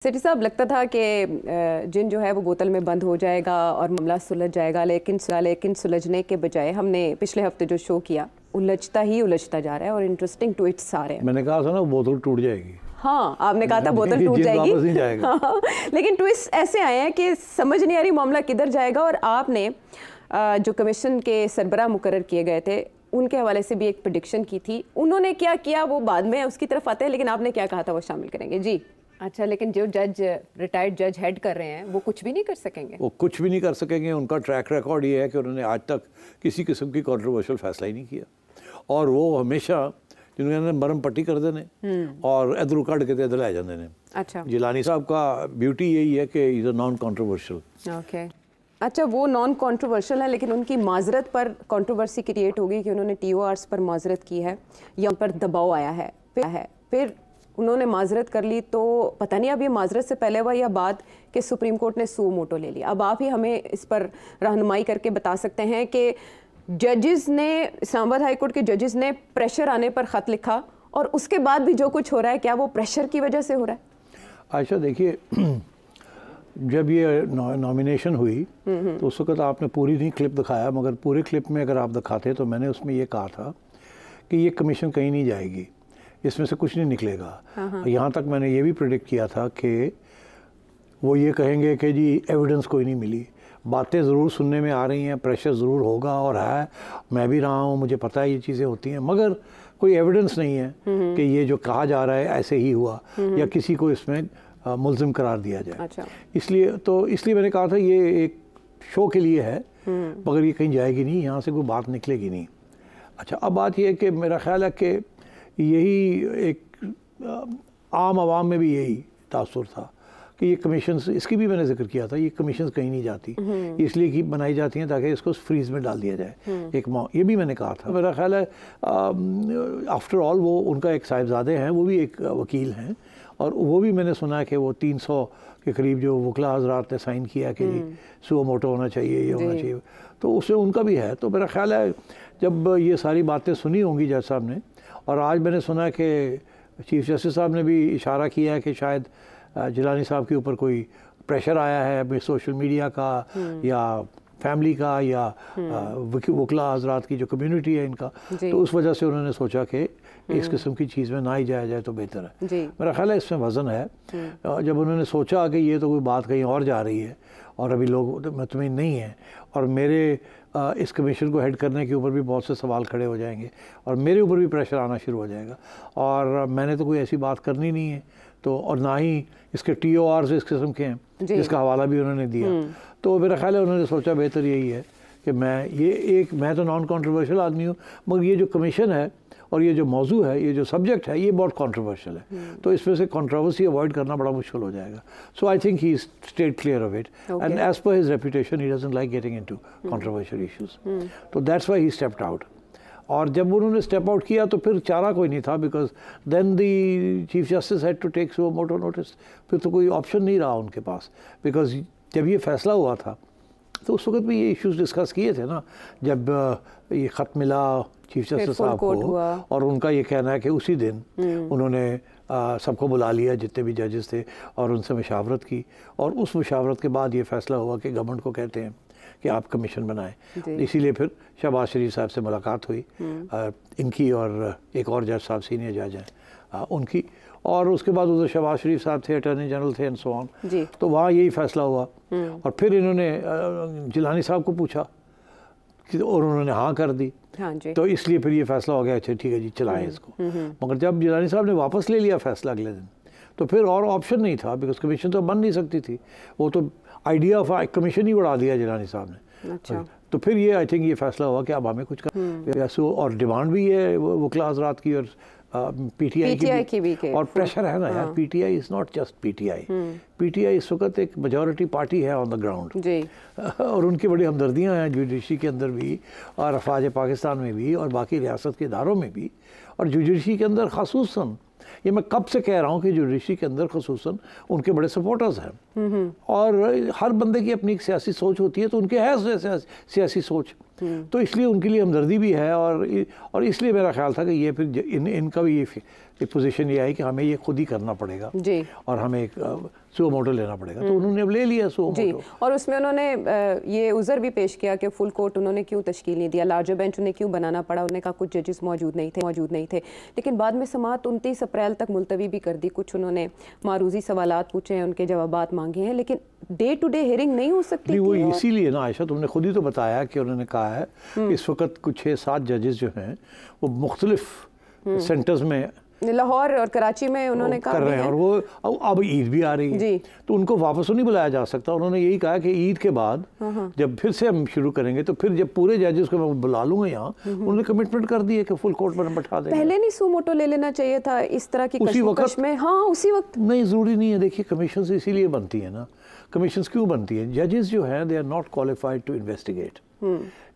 सेठी साहब, लगता था कि जिन जो है वो बोतल में बंद हो जाएगा और मामला सुलझ जाएगा, लेकिन सुलझने के बजाय हमने पिछले हफ्ते जो शो किया उलझता ही उलझता जा रहा है और इंटरेस्टिंग ट्वीट्स आ रहे हैं। मैंने कहा था ना बोतल टूट जाएगी। हाँ, आपने कहा था बोतल टूट जाएगी। हाँ, लेकिन ट्विस्ट ऐसे आए हैं कि समझ नहीं आ रही मामला किधर जाएगा। और आपने जो कमीशन के सरबराह मुकर्रर किए गए थे उनके हवाले से भी एक प्रेडिक्शन की थी। उन्होंने क्या किया वो बाद में उसकी तरफ आते हैं, लेकिन आपने क्या कहा था वो शामिल करेंगे जी। अच्छा, लेकिन जो जज रिटायर्ड जज हेड कर रहे हैं वो कुछ भी नहीं कर सकेंगे? वो कुछ भी नहीं कर सकेंगे। उनका ट्रैक रिकॉर्ड ये है कि उन्होंने आज तक किसी किस्म की कंट्रोवर्शियल फैसला ही नहीं किया और वो हमेशा जिन्होंने मरम पट्टी कर देने और इधर उकड़ के इधर लै जाते हैं। अच्छा, जिलानी साहब का ब्यूटी यही है कि is a non controversial. Okay, अच्छा, वो नॉन कंट्रोवर्शियल है लेकिन उनकी माजरत पर कंट्रोवर्सी क्रिएट हो गई कि उन्होंने TORs पर माजरत की है या उन पर दबाव आया है। फिर उन्होंने माजरत कर ली, तो पता नहीं अब ये माजरत से पहले हुआ या बाद कि सुप्रीम कोर्ट ने सू मोटो ले लिया। अब आप ही हमें इस पर रहनुमाई करके बता सकते हैं कि जजेस ने, इस्लामाबाद हाई कोर्ट के जजेस ने प्रेशर आने पर ख़त लिखा और उसके बाद भी जो कुछ हो रहा है क्या वो प्रेशर की वजह से हो रहा है? आयशा, देखिए, जब ये नॉमिनेशन हुई तो उस वक्त आपने पूरी नहीं क्लिप दिखाया, मगर पूरी क्लिप में अगर आप दिखाते तो मैंने उसमें ये कहा था कि ये कमीशन कहीं नहीं जाएगी, इसमें से कुछ नहीं निकलेगा। यहाँ तक मैंने ये भी प्रेडिक्ट किया था कि वो ये कहेंगे कि जी एविडेंस कोई नहीं मिली, बातें ज़रूर सुनने में आ रही हैं, प्रेशर ज़रूर होगा और है, मैं भी रहा हूँ, मुझे पता है ये चीज़ें होती हैं, मगर कोई एविडेंस नहीं है कि ये जो कहा जा रहा है ऐसे ही हुआ या किसी को इसमें मुल्ज़िम करार दिया जाए। अच्छा। इसलिए मैंने कहा था ये एक शो के लिए है, मगर ये कहीं जाएगी नहीं, यहाँ से कोई बात निकलेगी नहीं। अच्छा, अब बात ये है कि मेरा ख्याल है कि यही एक आम आवाम में भी यही तासुर था कि ये कमीशंस, इसकी भी मैंने जिक्र किया था, ये कमीशंस कहीं नहीं जाती, इसलिए कि बनाई जाती हैं ताकि इसको फ्रीज में डाल दिया जाए। ये भी मैंने कहा था। मेरा ख्याल है आफ्टर ऑल वो उनका एक साहिबजादे हैं, वो भी एक वकील हैं और वो भी मैंने सुना है कि वो 300 के करीब जो वकला हजरात ने साइन किया कि जी सुओ मोटो होना चाहिए, ये होना चाहिए, तो उससे उनका भी है। तो मेरा ख्याल है जब ये सारी बातें सुनी होंगी जज साहब ने, और आज मैंने सुना है कि चीफ जस्टिस साहब ने भी इशारा किया है कि शायद जिलानी साहब के ऊपर कोई प्रेशर आया है सोशल मीडिया का या फैमिली का या वकला हजरात की जो कम्युनिटी है इनका, तो उस वजह से उन्होंने सोचा कि इस किस्म की चीज़ में ना ही जाया जाए तो बेहतर है। मेरा ख्याल है इसमें वज़न है। जब उन्होंने सोचा कि ये तो कोई बात कहीं और जा रही है और अभी लोग मुतमईन नहीं हैं और मेरे इस कमीशन को हेड करने के ऊपर भी बहुत से सवाल खड़े हो जाएंगे और मेरे ऊपर भी प्रेशर आना शुरू हो जाएगा और मैंने तो कोई ऐसी बात करनी नहीं है, तो और ना ही इसके TORs इस किस्म के हैं जिसका हवाला भी उन्होंने दिया। तो मेरा ख्याल है उन्होंने सोचा बेहतर यही है कि मैं तो नॉन कंट्रोवर्शियल आदमी हूँ, मगर ये जो कमीशन है और ये जो मौजू है, ये जो सब्जेक्ट है, ये बहुत कंट्रोवर्शियल है, तो इसमें से कंट्रोवर्सी अवॉइड करना बड़ा मुश्किल हो जाएगा। So I think he stayed clear of it and as per his reputation he doesn't like getting into controversial issues, तो that's why he stepped out. और जब उन्होंने स्टेप आउट किया तो फिर चारा कोई नहीं था, because then the chief justice had to take suo motu notice. फिर तो कोई ऑप्शन नहीं रहा उनके पास, बिकॉज जब ये फैसला हुआ था तो उस वक्त भी ये इश्यूज डिस्कस किए थे ना, जब ये ख़त मिला चीफ जस्टिस साहब को और उनका ये कहना है कि उसी दिन उन्होंने सबको बुला लिया जितने भी जजेस थे और उनसे मशावरत की और उस मशावरत के बाद ये फैसला हुआ कि गवर्नमेंट को कहते हैं कि आप कमीशन बनाएं। इसीलिए फिर शहबाज शरीफ साहब से मुलाकात हुई इनकी और एक और जज साहब सीनियर जज हैं उनकी, और उसके बाद उधर शहबाज शरीफ साहब थे, अटॉर्नी जनरल थे एंड सो ऑन, तो वहाँ यही फैसला हुआ और फिर इन्होंने जिलानी साहब को पूछा और उन्होंने हाँ कर दी। हाँ जी। तो इसलिए फिर ये फैसला हो गया, अच्छा ठीक है जी चलाएं इसको। मगर जब जिलानी साहब ने वापस ले लिया फैसला अगले दिन, तो फिर और ऑप्शन नहीं था, बिकॉज कमीशन तो बन नहीं सकती थी, वो तो आइडिया ऑफ कमीशन ही उड़ा दिया जिलानी साहब ने। अच्छा। तो फिर ये आई थिंक ये फैसला हुआ कि अब हमें कुछ कर, और डिमांड भी है वकला हजरात की और PTI की भी और प्रेशर है ना यार। PTI is not just PTI इस वक्त एक मेजॉरिटी पार्टी है ऑन द ग्राउंड और उनकी बड़ी हमदर्दियाँ हैं जुडिशरी के अंदर भी और अफवाज पाकिस्तान में भी और बाकी रियासत के इदारों में भी, और जुडिशरी के अंदर खासूसन ये मैं कब से कह रहा हूँ कि जुडिशरी के अंदर खसूसन उनके बड़े सपोर्टर्स हैं और हर बंदे की अपनी एक सियासी सोच होती है, तो उनके है सियासी सोच तो इसलिए उनके लिए हमदर्दी भी है, और इसलिए मेरा ख्याल था कि ये फिर इनका भी ये पोजीशन ये आई कि हमें ये खुद ही करना पड़ेगा जी, और हमें एक सुओ मोटो लेना पड़ेगा। तो उन्होंने अब ले लिया सुओ मोटो, और उसमें उन्होंने ये उज़र भी पेश किया कि फुल कोर्ट उन्होंने क्यों तश्कील नहीं दिया, लार्जर बेंच उन्हें क्यों बनाना पड़ा। उन्होंने कहा कुछ जजेस मौजूद नहीं थे, लेकिन बाद में समाअत 29 अप्रैल तक मुलतवी भी कर दी। कुछ उन्होंने मारूजी सवालात पूछे हैं, उनके जवाबात मांगे हैं, लेकिन डे टू डे हियरिंग नहीं हो सकती। वो इसीलिए ना आयशा, तुमने खुद ही तो बताया कि उन्होंने कहा है इस वक्त कुछ 6-7 जजेस जो हैं वो मुख्तलिफ सेंटर्स में, लाहौर और कराची में उन्होंने कहा कर रहे हैं, और वो अब ईद भी आ रही है तो उनको वापस तो नहीं बुलाया जा सकता। उन्होंने यही कहा कि ईद के बाद जब फिर से हम शुरू करेंगे तो फिर जब पूरे जजेस को मैं बुला लूंगा यहाँ, उन्होंने कमिटमेंट कर दी है कि फुल कोर्ट पर बैठा देंगे। पहले नहीं सुओ मोटो ले लेना चाहिए था इस तरह की उसी वक्त में? हाँ, उसी वक्त नहीं, ज़रूरी नहीं है। देखिए, कमीशन इसीलिए बनती है ना, कमीशन क्यों बनती है? जजेस जो हैं they are not qualified to investigate,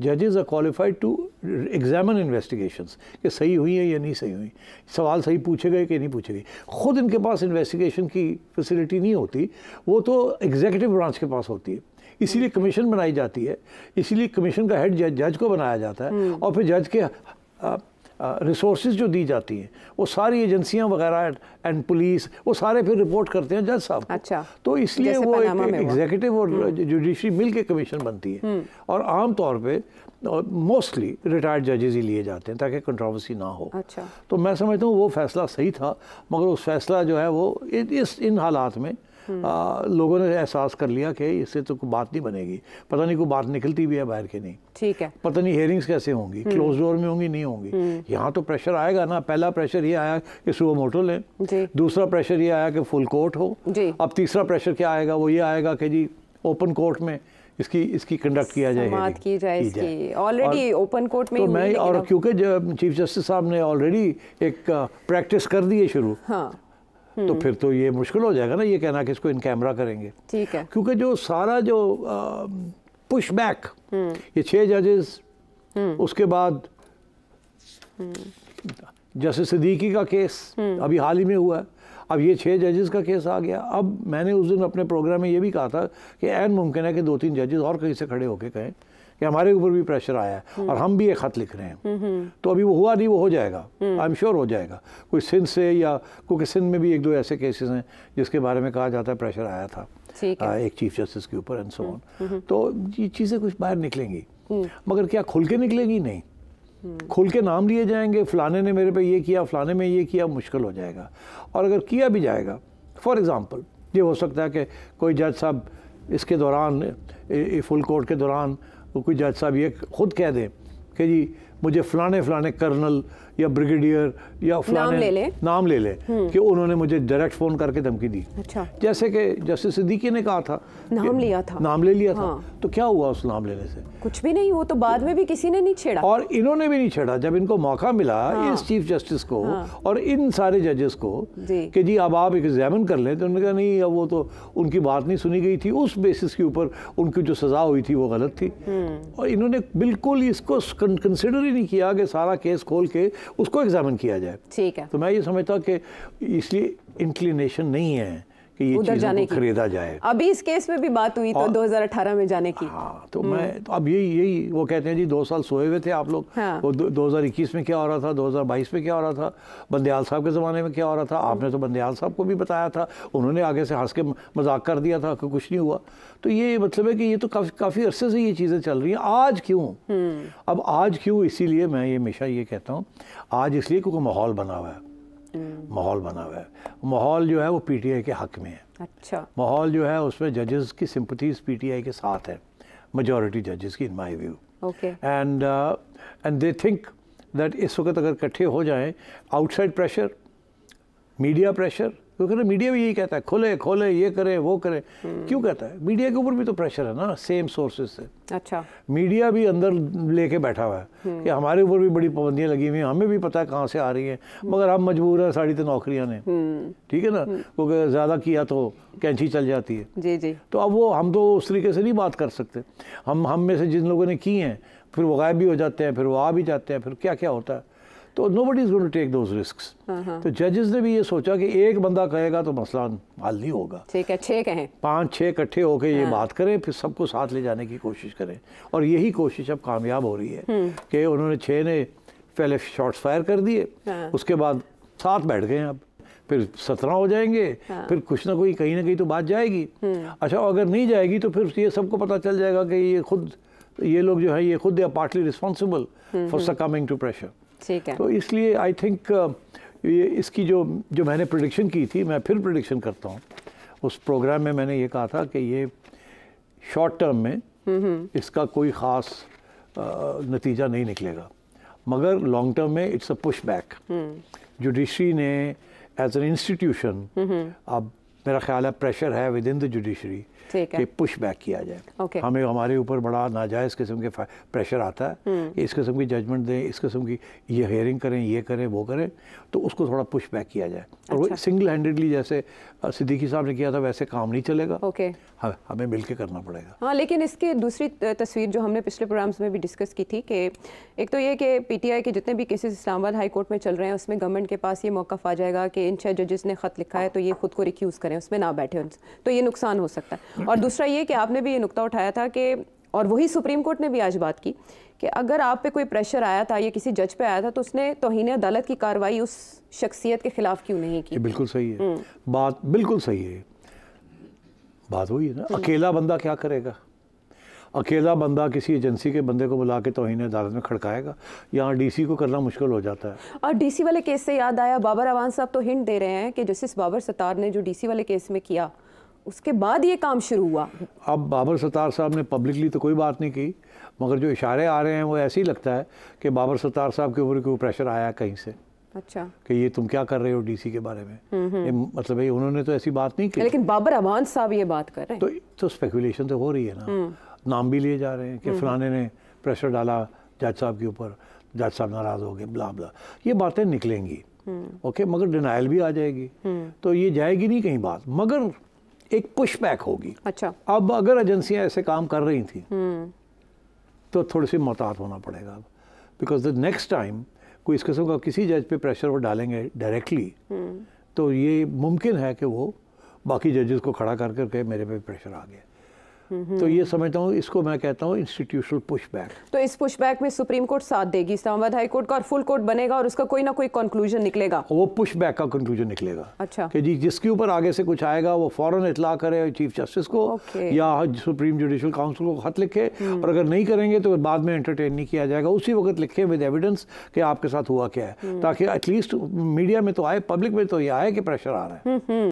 जजेस are qualified to examine investigations कि सही हुई है या नहीं सही हुई, सवाल सही पूछे गए कि नहीं पूछे गए। खुद इनके पास इन्वेस्टिगेशन की फैसिलिटी नहीं होती, वो तो एग्जीक्यूटिव ब्रांच के पास होती है। इसीलिए कमीशन बनाई जाती है, इसीलिए कमीशन का हेड जज को बनाया जाता है, और फिर जज के रिसोर्सेज जो दी जाती हैं वो सारी एजेंसियां वगैरह एंड पुलिस वो सारे फिर रिपोर्ट करते हैं जज साहब को। अच्छा, तो इसलिए वो एक एग्जीक्यूटिव और जुडिशरी मिल के कमीशन बनती है, और आम तौर पे मोस्टली रिटायर्ड जजेस ही लिए जाते हैं ताकि कंट्रोवर्सी ना हो। अच्छा, तो मैं समझता हूँ वो फैसला सही था, मगर उस फैसला जो है वो इन हालात में लोगों ने एहसास कर लिया कि इससे तो कोई बात नहीं बनेगी, पता नहीं कोई बात निकलती भी है बाहर के नहीं, ठीक है, पता नहीं हेयरिंग्स कैसे होंगी, क्लोज डोर में होंगी नहीं होंगी। यहाँ तो प्रेशर आएगा ना। पहला प्रेशर ये आया कि सुओ मोटो लें, दूसरा प्रेशर ये आया कि फुल कोर्ट हो, अब तीसरा प्रेशर क्या आएगा? वो ये आएगा कि जी ओपन कोर्ट में इसकी कंडक्ट किया जाए, समाअत की जाए इसकी। ऑलरेडी ओपन कोर्ट में तो मैं, और क्योंकि चीफ जस्टिस साहब ने ऑलरेडी एक प्रैक्टिस कर दी है शुरू, तो फिर तो ये मुश्किल हो जाएगा ना ये कहना कि इसको इन कैमरा करेंगे। ठीक है, क्योंकि जो सारा जो पुश बैक, ये 6 जजेस, उसके बाद जस्टिस सिद्दीकी का केस अभी हाल ही में हुआ है, अब ये 6 जजेस का केस आ गया। अब मैंने उस दिन अपने प्रोग्राम में ये भी कहा था कि ऐन मुमकिन है कि 2-3 जजेस और कहीं से खड़े होकर कहें कि हमारे ऊपर भी प्रेशर आया है और हम भी एक खत लिख रहे हैं। तो अभी वो हुआ नहीं, वो हो जाएगा, आई एम श्योर हो जाएगा। कोई सिंध से, या क्योंकि सिंध में भी 1-2 ऐसे केसेस हैं जिसके बारे में कहा जाता है प्रेशर आया था एक चीफ जस्टिस के ऊपर एंड सो ऑन। तो ये चीज़ें कुछ बाहर निकलेंगी, मगर क्या खुल के निकलेंगी? नहीं, खुल के नाम लिए जाएंगे, फलाने ने मेरे पे ये किया, फलाने में ये किया, मुश्किल हो जाएगा। और अगर किया भी जाएगा, फॉर एग्ज़ाम्पल ये हो सकता है कि कोई जज साहब इसके दौरान, फुल कोर्ट के दौरान, कोई जज साहब ये खुद कह दें कि जी मुझे फलाने कर्नल या ब्रिगेडियर या फलाने नाम ले ले कि उन्होंने मुझे डायरेक्ट फ़ोन करके धमकी दी। अच्छा, जैसे कि जस्टिस सिद्दीकी ने कहा था, नाम ले लिया था। तो क्या हुआ उस नाम लेने से? कुछ भी नहीं, वो तो बाद में भी किसी ने नहीं छेड़ा, और इन्होंने भी नहीं छेड़ा। जब इनको मौका मिला इस चीफ जस्टिस को और इन सारे जजेस को कि जी अब आप एग्जामिन कर लें, तो उन्होंने कहा नहीं, अब वो तो उनकी बात नहीं सुनी गई थी, उस बेसिस के ऊपर उनकी जो सज़ा हुई थी वो गलत थी। और इन्होंने बिल्कुल इसको कंसिडर ही नहीं किया कि सारा केस खोल के उसको एग्जामिन किया जाए। ठीक है, तो मैं ये समझता कि इसलिए इंक्लिनेशन नहीं है कि ये चीज़ों को खरीदा जाए। अभी इस केस में भी बात हुई तो 2018 में जाने की। हाँ, तो मैं तो अब यही वो कहते हैं जी 2 साल सोए हुए थे आप लोग। वो 2021 में क्या हो रहा था, 2022 में क्या हो रहा था, बंदयाल साहब के ज़माने में क्या हो रहा था। आपने तो बंदयाल साहब को भी बताया था, उन्होंने आगे से हंस के मजाक कर दिया था कि कुछ नहीं हुआ। तो ये मतलब है कि ये तो काफ़ी अरसे से ये चीज़ें चल रही हैं। आज क्यों? अब आज क्यों? इसीलिए मैं ये हमेशा ये कहता हूँ, आज इसलिए क्योंकि माहौल बना हुआ है। माहौल बना हुआ है, माहौल जो है वो पीटीआई के हक में है। अच्छा, माहौल जो है उसमें जजेस की सिंपथीज पीटीआई के साथ है, मेजॉरिटी जजेस की, in my view. Okay, and they think that इस वक्त अगर इकट्ठे हो जाएं, आउटसाइड प्रेशर, मीडिया प्रेशर, क्योंकि ना मीडिया भी यही कहता है खोले खोले, ये करें वो करें। क्यों कहता है? मीडिया के ऊपर भी तो प्रेशर है ना, सेम सोर्सेज से। अच्छा, मीडिया भी अंदर लेके बैठा हुआ है कि हमारे ऊपर भी बड़ी पाबंदियां लगी हुई हैं, हमें भी पता है कहाँ से आ रही हैं, मगर हम मजबूर हैं, साड़ी तो नौकरियां ने, ठीक है ना, क्योंकि ज़्यादा किया तो कैंची चल जाती है। जी जी। तो अब वो हम तो उस तरीके से नहीं बात कर सकते। हम में से जिन लोगों ने की हैं फिर वो गायब भी हो जाते हैं, फिर वो आ भी जाते हैं, फिर क्या क्या होता है। तो nobody is going to take those risks. तो जजेस ने भी ये सोचा कि एक बंदा कहेगा तो मसला हल नहीं होगा, ठीक है 6 कहें, 5-6 इकट्ठे होकर ये बात करें, फिर सबको साथ ले जाने की कोशिश करें। और यही कोशिश अब कामयाब हो रही है कि उन्होंने 6 ने पहले शॉट्स फायर कर दिए, उसके बाद 7 बैठ गए, अब फिर 17 हो जाएंगे, फिर कुछ ना कोई कहीं ना कहीं तो बात जाएगी। अच्छा, अगर नहीं जाएगी तो फिर ये सबको पता चल जाएगा कि ये लोग जो है ये खुद they are partly responsible for succumbing to pressure. ठीक है। तो इसलिए आई थिंक ये इसकी जो मैंने प्रेडिक्शन की थी, मैं फिर प्रेडिक्शन करता हूँ। उस प्रोग्राम में मैंने ये कहा था कि ये शॉर्ट टर्म में इसका कोई ख़ास नतीजा नहीं निकलेगा, मगर लॉन्ग टर्म में it's a push back. Judiciary ने एज एन इंस्टीट्यूशन, अब मेरा ख्याल है प्रेशर है विद इन द जुडिशरी कि पुश बैक किया जाए। हमें हमारे ऊपर बड़ा नाजायज़ किस्म के प्रेशर आता है कि इस किस्म की जजमेंट दें, इस किस्म की ये हियरिंग करें, ये करें, वो करें, तो उसको थोड़ा पुश बैक किया जाए। और वो सिंगल हैंडेडली जैसे सिद्दीकी साहब ने किया था वैसे काम नहीं चलेगा। हमें मिलके करना पड़ेगा। हाँ, लेकिन इसकी दूसरी तस्वीर जो हमने पिछले प्रोग्राम्स में भी डिस्कस की थी कि एक तो ये कि पीटीआई के जितने भी केसेस इस्लामाबाद हाई कोर्ट में चल रहे हैं उसमें गवर्नमेंट के पास ये मौक़िफ़ आ जाएगा कि इन 6 जजेस ने ख़त लिखा है तो ये खुद को रिक्यूज़ करें, उसमें ना बैठे, तो ये नुकसान हो सकता है। और दूसरा ये कि आपने भी ये नुक्ता उठाया था कि, और वही सुप्रीम कोर्ट ने भी आज बात की कि अगर आप पे कोई प्रेशर आया था या किसी जज पे आया था तो उसने तौहीन अदालत की कार्रवाई उस शख्सियत के खिलाफ क्यों नहीं की। बिल्कुल सही है बात, बिल्कुल सही है बात। वही है ना, अकेला बंदा क्या करेगा? अकेला बंदा किसी एजेंसी के बंदे को बुला के तौहीन अदालत में खड़काएगा? यहाँ डीसी को करना मुश्किल हो जाता है। और डीसी वाले केस से याद आया, बाबर अवान साहब तो हिंट दे रहे हैं कि जस्टिस बाबर सत्तार ने जो डीसी वाले केस में किया उसके बाद ये काम शुरू हुआ। अब बाबर सत्तार साहब ने पब्लिकली तो कोई बात नहीं की, मगर जो इशारे आ रहे हैं वो ऐसे ही लगता है कि बाबर सत्तार साहब के ऊपर कोई प्रेशर आया कहीं से। अच्छा, कि ये तुम क्या कर रहे हो डीसी के बारे में। मतलब भाई उन्होंने तो ऐसी बात नहीं की, लेकिन बाबर अवान साहब ये बात कर रहे हैं तो स्पेकुलेशन तो हो रही है ना, नाम भी लिए जा रहे हैं कि फलाने ने प्रेशर डाला जज साहब के ऊपर, जज साहब नाराज हो गए, ब्ला ब्ला, ये बातें निकलेंगी। ओके, मगर डिनाइल भी आ जाएगी, तो ये जाएगी नहीं कहीं बात, मगर एक पुश बैक होगी। अच्छा, अब अगर एजेंसियां ऐसे काम कर रही थी तो थोड़ी सी मोहतात होना पड़ेगा, बिकॉज द नेक्स्ट टाइम कोई इस किस्म का किसी जज पे प्रेशर वो डालेंगे डायरेक्टली तो ये मुमकिन है कि वो बाकी जजेस को खड़ा कर करके मेरे पे प्रेशर आ गया। तो ये समझता हूँ, इसको मैं कहता हूँ इंस्टीट्यूशनल पुशबैक। तो इस पुशबैक में सुप्रीम कोर्ट साथ देगी इस्लामाबाद हाई कोर्ट का और फुल कोर्ट बनेगा और उसका कोई ना कोई कंक्लूजन निकलेगा, वो पुशबैक का कंक्लूजन निकलेगा। अच्छा, कि जी जिसके ऊपर आगे से कुछ आएगा वो फौरन इतला करे चीफ जस्टिस को या सुप्रीम जुडिशल काउंसिल को खत लिखे, और अगर नहीं करेंगे तो बाद में एंटरटेन नहीं किया जाएगा, उसी वक्त लिखे विद एविडेंस कि आपके साथ हुआ क्या है, ताकि एटलीस्ट मीडिया में तो आए, पब्लिक में तो ये आए कि प्रेशर आ रहा है।